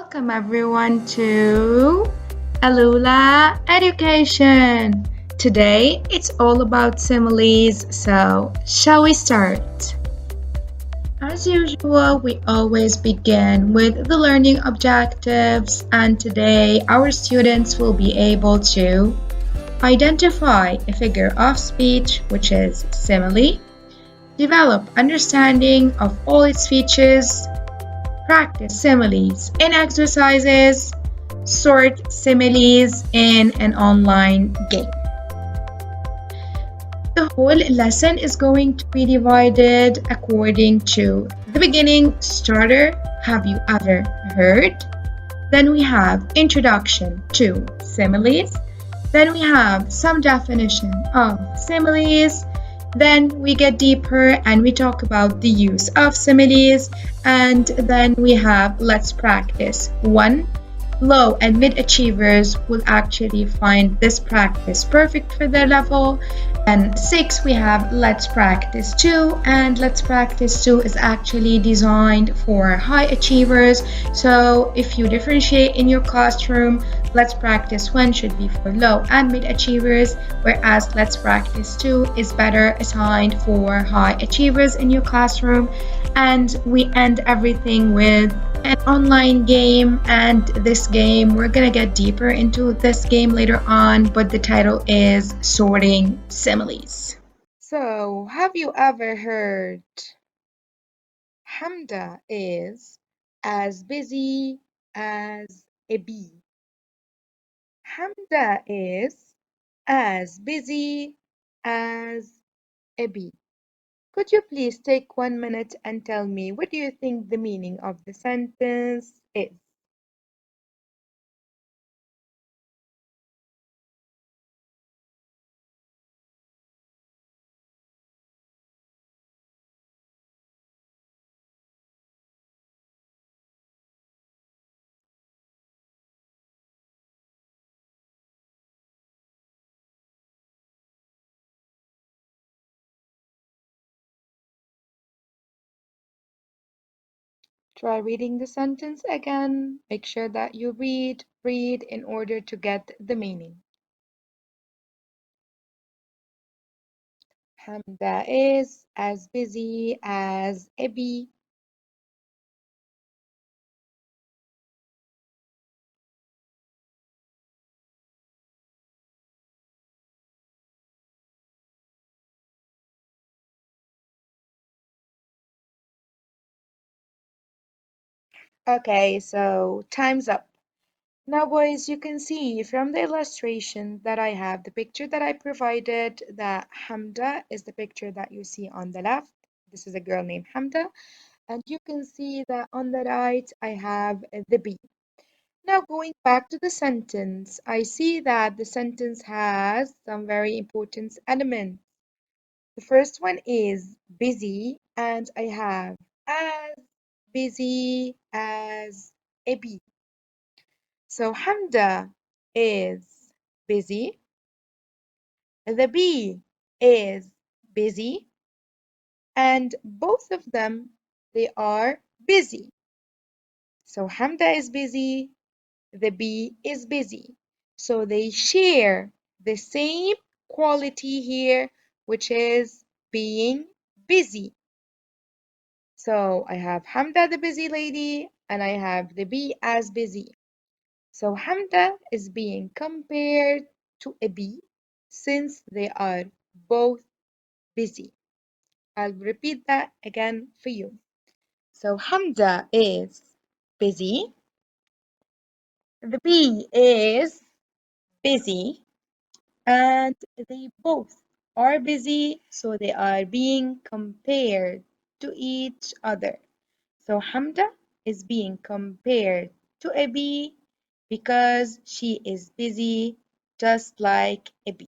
Welcome everyone to Alula Education. Today it's all about similes, so shall we start? As usual, we always begin with the learning objectives, and today our students will be able to identify a figure of speech, which is simile, develop understanding of all its features, practice similes in exercises, sort similes in an online game. The whole lesson is going to be divided according to the beginning, starter, have you ever heard? Then we have introduction to similes. Then we have some definition of similes. Then we get deeper and we talk about the use of similes. And then we have let's practice. 1. Low and mid achievers will actually find this practice perfect for their level. And 6, we have let's practice 2, and let's practice 2 is actually designed for high achievers. So if you differentiate in your classroom, let's practice 1 should be for low and mid achievers, whereas let's practice 2 is better assigned for high achievers in your classroom. And we end everything with an online game, and this game we're gonna get deeper into this game later on, but the title is Sorting Similes. So have you ever heard Hamda is as busy as a bee? Hamda is as busy as a bee. Could you please take 1 minute and tell me what do you think the meaning of the sentence is? Try reading the sentence again. Make sure that you read in order to get the meaning. Hamda is as busy as a bee. Okay, so time's up. Now, boys, you can see from the illustration that I have, the picture that I provided, that Hamda is the picture that you see on the left. This is a girl named Hamda. And you can see that on the right, I have the bee. Now, going back to the sentence, I see that the sentence has some very important elements. The first one is busy, and I have as busy as a bee. So Hamda is busy, the bee is busy, and both of them, they are busy. So Hamda is busy, the bee is busy. So they share the same quality here, which is being busy. So I have Hamda the busy lady, and I have the bee as busy. So Hamda is being compared to a bee since they are both busy. I'll repeat that again for you. So Hamda is busy, the bee is busy, and they both are busy, so they are being compared to each other. So Hamda is being compared to a bee because she is busy just like a bee.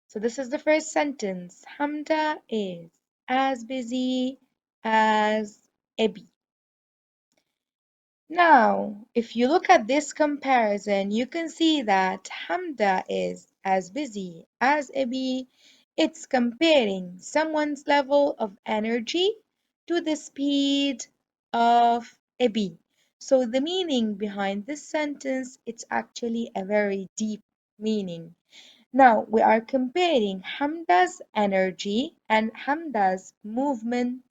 So this is the first sentence. Hamda is as busy as a bee. Now, if you look at this comparison, you can see that Hamda is as busy as a bee. It's comparing someone's level of energy to the speed of a bee. So the meaning behind this sentence, it's actually a very deep meaning. Now we are comparing Hamda's energy and Hamda's movement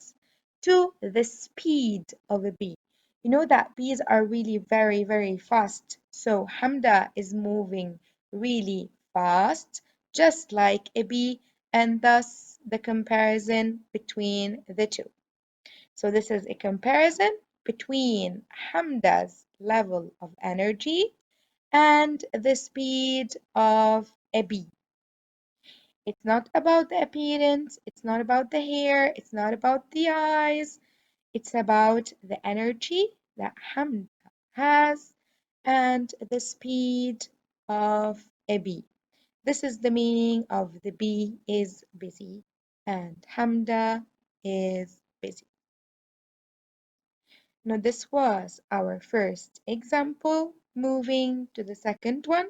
to the speed of a bee. You know that bees are really very, very fast. So Hamda is moving really fast, just like a bee, and thus the comparison between the two. So this is a comparison between Hamda's level of energy and the speed of a bee. It's not about the appearance, it's not about the hair, it's not about the eyes, it's about the energy that Hamda has and the speed of a bee. This is the meaning of the bee is busy and Hamda is busy. Now, this was our first example. Moving to the second one,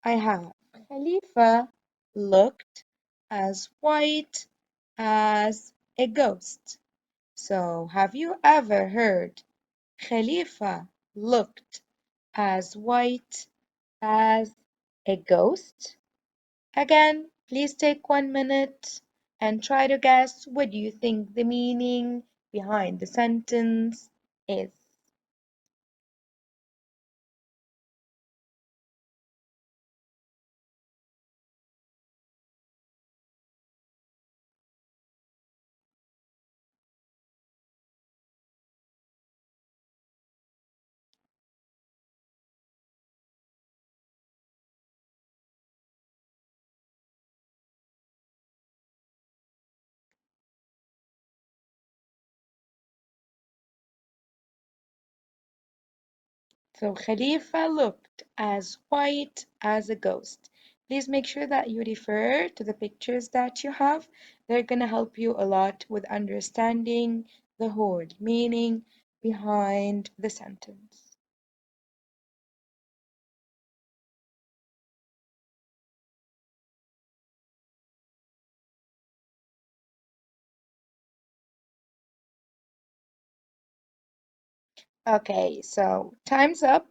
I have Khalifa looked as white as a ghost. So, have you ever heard Khalifa looked as white as a ghost? Again, please take 1 minute and try to guess what do you think the meaning behind the sentence is. So Khalifa looked as white as a ghost. Please make sure that you refer to the pictures that you have. They're going to help you a lot with understanding the whole meaning behind the sentence. Okay, so time's up.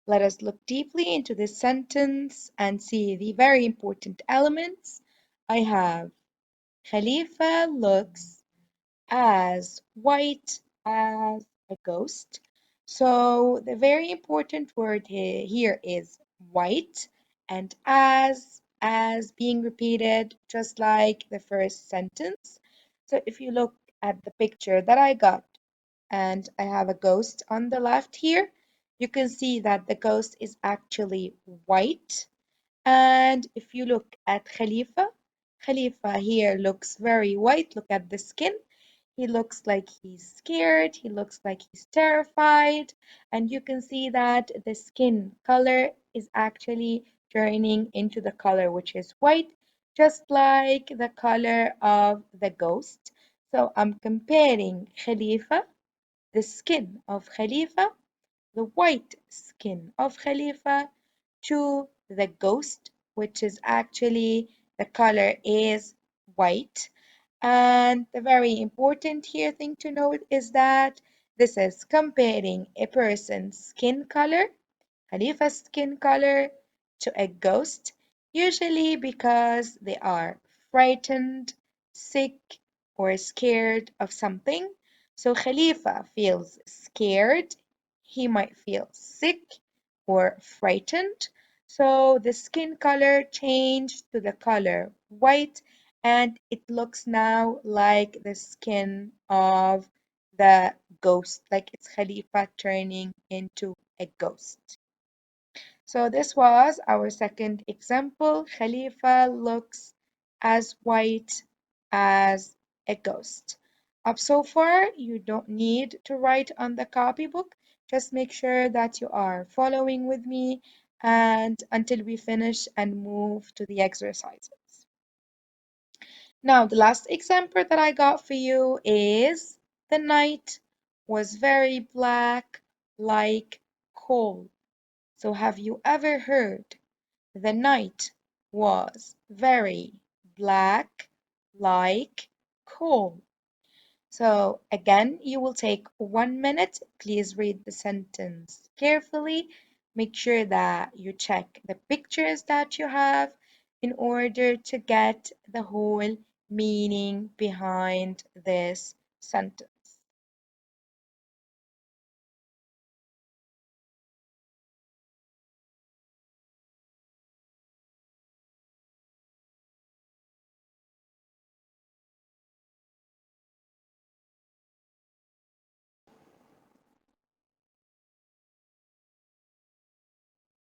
Let us look deeply into this sentence and see the very important elements. I have Khalifa looks as white as a ghost. So the very important word here is white and as being repeated just like the first sentence. So if you look at the picture that I got and I have a ghost on the left here, you can see that the ghost is actually white. And if you look at Khalifa, Khalifa here looks very white. Look at the skin. He looks like he's scared, he looks like he's terrified, and you can see that the skin color is actually turning into the color which is white, just like the color of the ghost. So I'm comparing Khalifa, the skin of Khalifa, the white skin of Khalifa, to the ghost, which is actually the color is white. And the very important here thing to note is that this is comparing a person's skin color, Khalifa's skin color, to a ghost, usually because they are frightened, sick, or scared of something. So Khalifa feels scared, he might feel sick or frightened. So the skin color changed to the color white and it looks now like the skin of the ghost, like it's Khalifa turning into a ghost. So this was our second example. Khalifa looks as white as a ghost. Up so far, you don't need to write on the copybook. Just make sure that you are following with me and until we finish and move to the exercises. Now, the last example that I got for you is the night was very black like coal. So have you ever heard the night was very black like coal? So again, you will take 1 minute. Please read the sentence carefully. Make sure that you check the pictures that you have in order to get the whole meaning behind this sentence.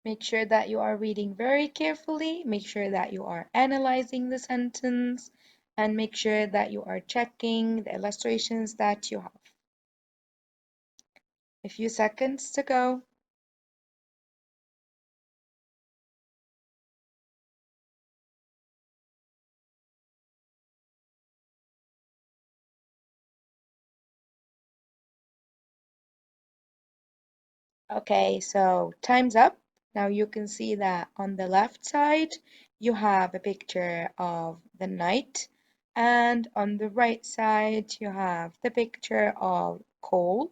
Make sure that you are reading very carefully. Make sure that you are analyzing the sentence and make sure that you are checking the illustrations that you have. A few seconds to go. Okay, so time's up. Now you can see that on the left side, you have a picture of the night, and on the right side, you have the picture of coal.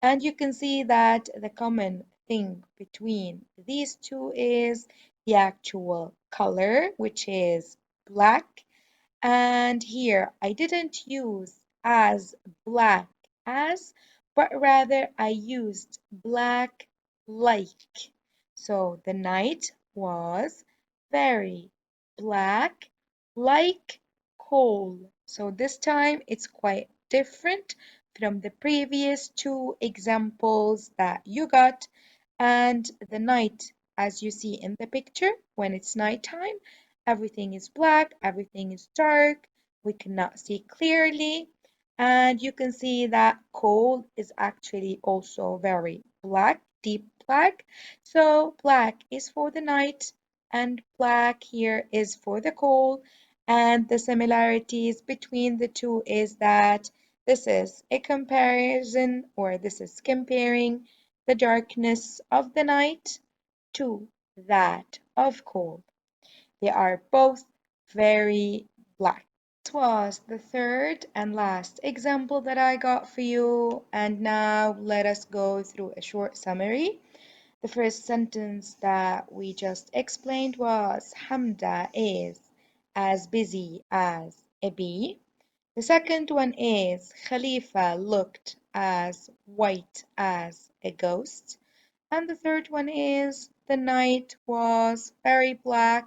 And you can see that the common thing between these two is the actual color, which is black. And here I didn't use as black as, but rather I used black like. So the night was very black like coal. So this time it's quite different from the previous two examples that you got. And the night, as you see in the picture, when it's nighttime, everything is black, everything is dark, we cannot see clearly. And you can see that coal is actually also very black, deep black. So black is for the night and black here is for the coal. And the similarities between the two is that this is a comparison, or this is comparing the darkness of the night to that of coal. They are both very black. This was the third and last example that I got for you, and now let us go through a short summary. The first sentence that we just explained was Hamda is as busy as a bee. The second one is Khalifa looked as white as a ghost. And the third one is the night was very black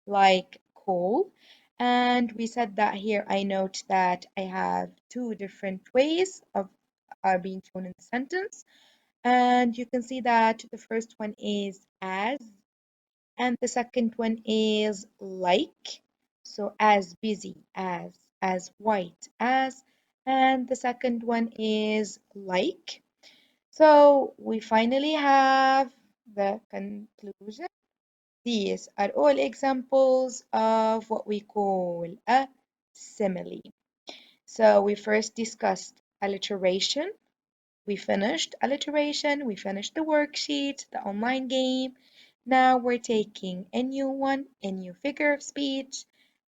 like coal. And we said that here I note that I have two different ways of are being shown in the sentence. And you can see that the first one is as, and the second one is like. So as busy as white as, and the second one is like. So we finally have the conclusion. These are all examples of what we call a simile. So we first discussed alliteration. We finished alliteration, we finished the worksheet, the online game. Now we're taking a new one, a new figure of speech,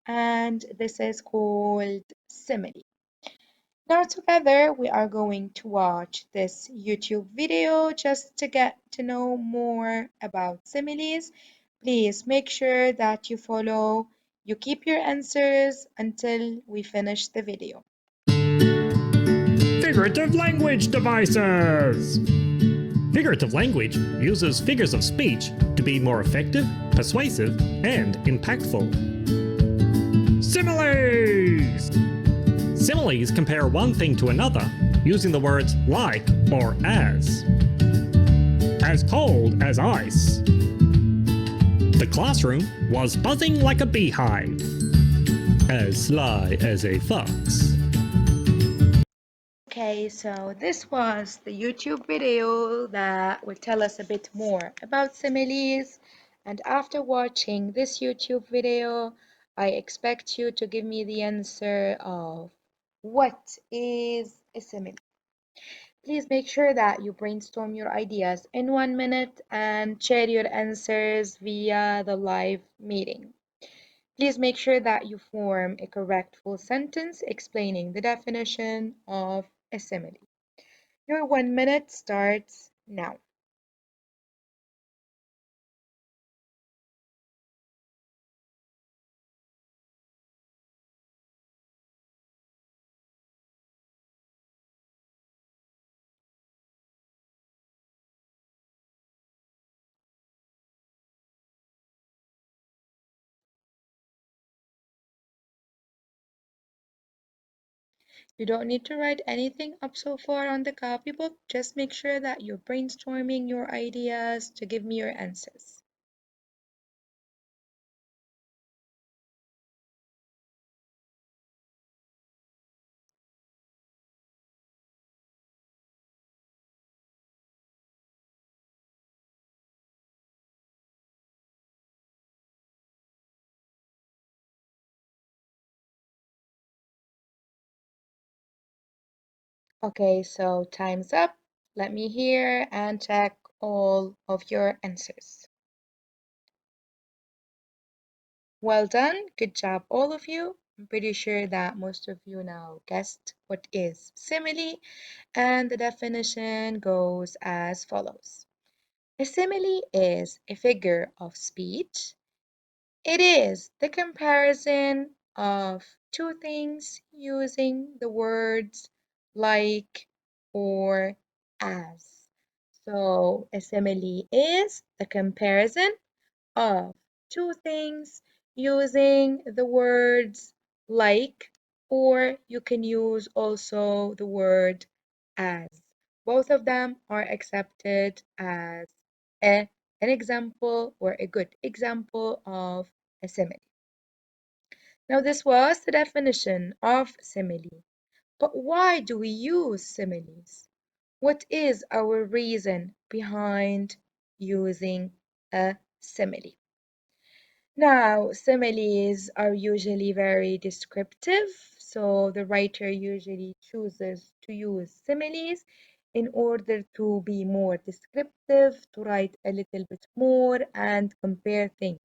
and this is called simile. Now together we are going to watch this YouTube video just to get to know more about similes. Please make sure that you keep your answers until we finish the video. Figurative language devices! Figurative language uses figures of speech to be more effective, persuasive, and impactful. Similes! Similes compare one thing to another using the words like or as. As cold as ice. The classroom was buzzing like a beehive. As sly as a fox. Okay, so this was the YouTube video that will tell us a bit more about similes. And after watching this YouTube video, I expect you to give me the answer of what is a simile. Please make sure that you brainstorm your ideas in 1 minute and share your answers via the live meeting. Please make sure that you form a correct full sentence explaining the definition of a simile. Your 1 minute starts now. You don't need to write anything up so far on the copybook. Just make sure that you're brainstorming your ideas to give me your answers. Okay, so time's up. Let me hear and check all of your answers. Well done. Good job, all of you. I'm pretty sure that most of you now guessed what is simile, and the definition goes as follows. A simile is a figure of speech. It is the comparison of two things using the words like or as. So a simile is the comparison of two things using the words like, or you can use also the word as. Both of them are accepted as a, an example or a good example of a simile. Now, this was the definition of simile. But why do we use similes? What is our reason behind using a simile? Now, similes are usually very descriptive, so the writer usually chooses to use similes in order to be more descriptive, to write a little bit more and compare things.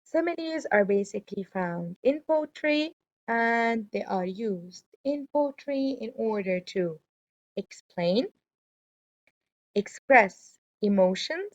Similes are basically found in poetry and they are used in poetry in order to explain, express emotions.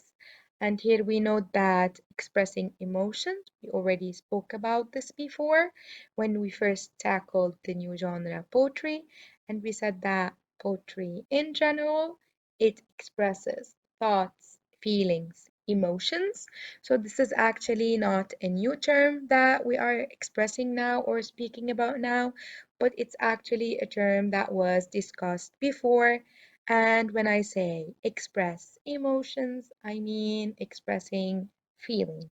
And here we note that expressing emotions, we already spoke about this before when we first tackled the new genre poetry, and we said that poetry in general, it expresses thoughts, feelings, emotions. So this is actually not a new term that we are expressing now or speaking about now, but it's actually a term that was discussed before, and when I say express emotions, I mean expressing feelings.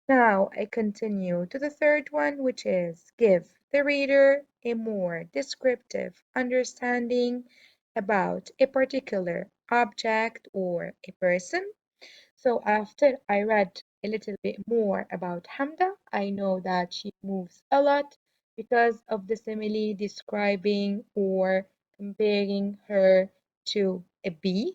Now I continue to the third one, which is give the reader a more descriptive understanding about a particular object or a person. So after I read a little bit more about Hamda, I know that she moves a lot because of the simile describing or comparing her to a bee.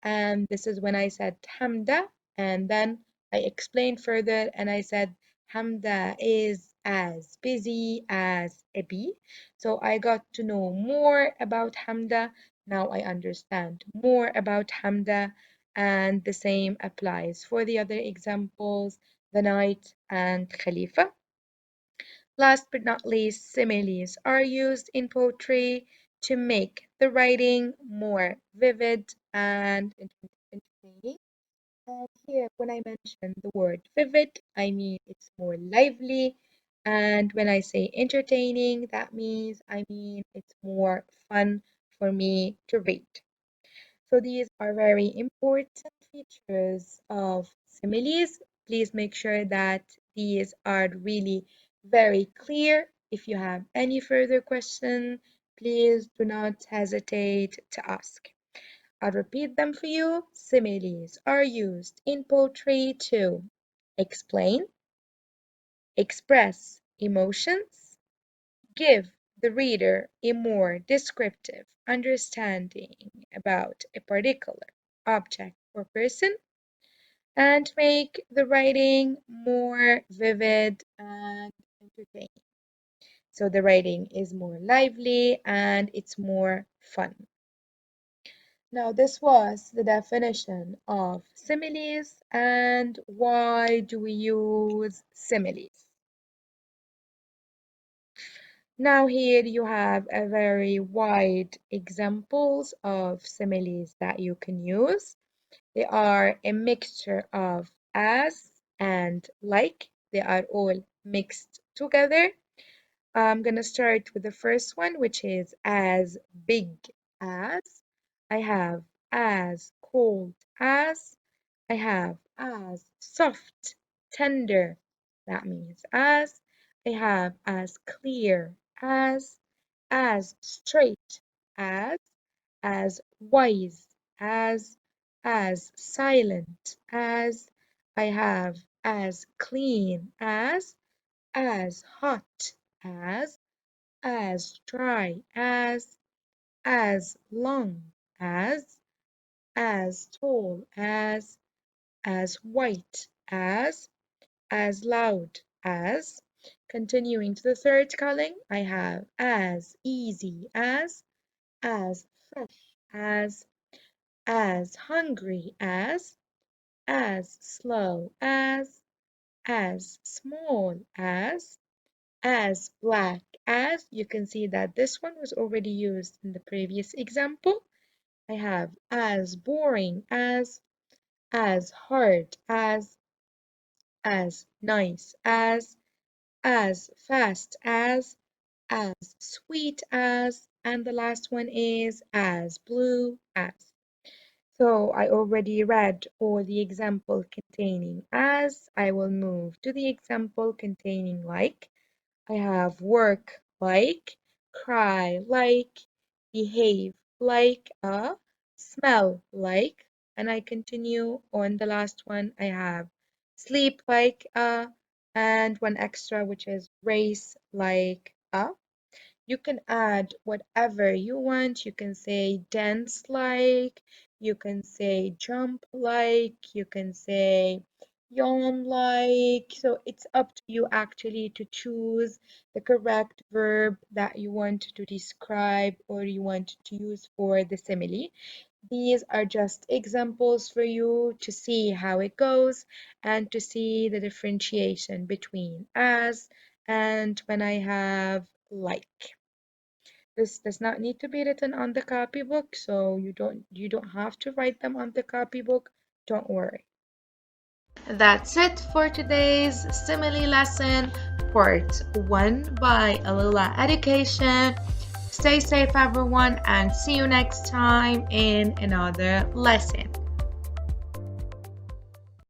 And this is when I said Hamda, and then I explained further and I said Hamda is as busy as a bee. So I got to know more about Hamda. Now I understand more about Hamda, and the same applies for the other examples, the knight and Khalifa. Last but not least, similes are used in poetry to make the writing more vivid and entertaining. And here, when I mention the word vivid, I mean it's more lively. And when I say entertaining, that means it's more fun for me to read. So these are very important features of similes. Please make sure that these are really very clear. If you have any further question, please do not hesitate to ask. I'll repeat them for you. Similes are used in poetry to explain, express emotions, give the reader a more descriptive understanding about a particular object or person, and make the writing more vivid and entertaining. So the writing is more lively and it's more fun. Now, this was the definition of similes and why do we use similes. Now here you have a very wide examples of similes that you can use. They are a mixture of as and like. They are all mixed together. I'm going to start with the first one, which is as big as. I have as cold as. I have as soft, tender. That means as. I have as clear as straight as wise, as silent, I have as clean, as hot, as dry, as long, as tall, as white, as loud, as. Continuing to the third column, I have as easy as fresh as hungry as slow as small as black as. You can see that this one was already used in the previous example. I have as boring as hard as nice as fast as sweet as, and the last one is as blue as. So I already read all the example containing as. I will move to the example containing like. I have work like, cry like, behave like, smell like, and I continue on the last one. I have sleep like, and one extra which is race like, you can add whatever you want. You can say dance like, you can say jump like, you can say yawn like. So it's up to you actually to choose the correct verb that you want to describe or you want to use for the simile. These are just examples for you to see how it goes and to see the differentiation between as and when I have like. This does not need to be written on the copybook, so you don't have to write them on the copybook. Don't worry. That's it for today's simile lesson, part 1 by Alula Education. Stay safe, everyone, and see you next time in another lesson.